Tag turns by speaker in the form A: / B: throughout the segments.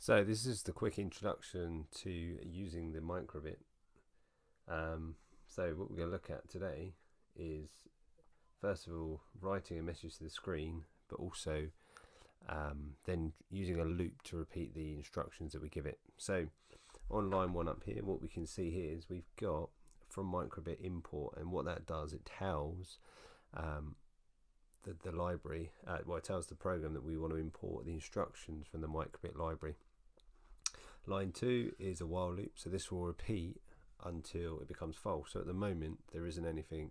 A: So this is the quick introduction to using the microbit. So what we're going to look at today is, first of all, writing a message to the screen, but also then using a loop to repeat the instructions that we give it. So on line 1 up here, what we can see here is we've got from microbit import, and what that does, it tells the library, it tells the program that we want to import the instructions from the microbit library. Line 2 is a while loop, so this will repeat until it becomes false. So at the moment there isn't anything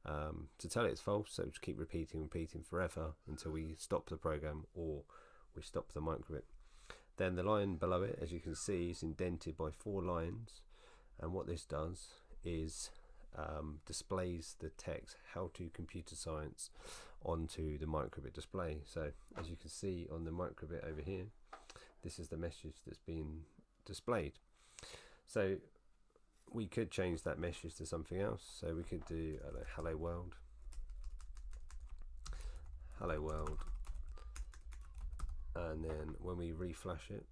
A: to tell it it's false, so just keep repeating forever until we stop the program or we stop the microbit. Then the line below it, as you can see, is indented by 4 lines, and what this does is displays the text "How to Computer Science" onto the microbit display. So as you can see on the microbit over here, this is the message that's been displayed. So we could change that message to something else. So we could do hello world, and then when we reflash it,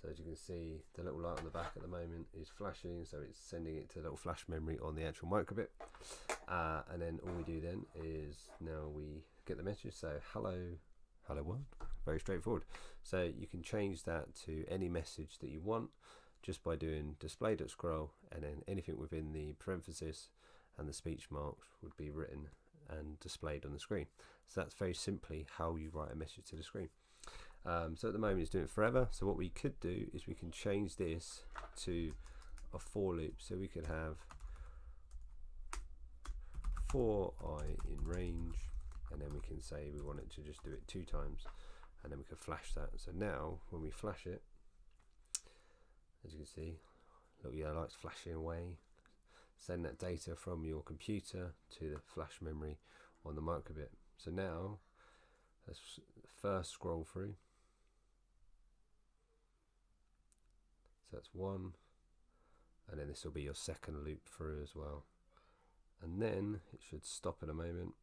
A: so as you can see, the little light on the back at the moment is flashing, so it's sending it to a little flash memory on the actual microbit. And then all we do then is now we get the message, so hello world. Very straightforward. So you can change that to any message that you want just by doing display.scroll, and then anything within the parenthesis and the speech marks would be written and displayed on the screen. So that's very simply how you write a message to the screen. So at the moment it's doing it forever. So what we could do is we can change this to a for loop. So we could have for I in range, and then we can say we want it to just do it 2 times, and then we can flash that. So now when we flash it, as you can see, little yellow light's flashing away. Send that data from your computer to the flash memory on the microbit. So now let's first scroll through. So that's 1, and then this will be your second loop through as well, and then it should stop in a moment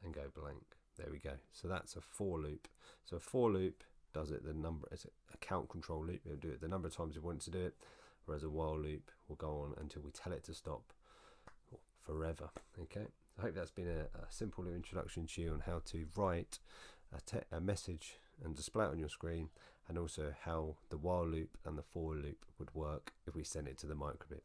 A: and go blank. There we go. So that's a for loop. So a for loop does it the number, it's a count control loop. It'll do it the number of times you want to do it, whereas a while loop will go on until we tell it to stop forever. Okay, I hope that's been a simple little introduction to you on how to write a message and display it on your screen, and also how the while loop and the for loop would work if we send it to the microbit.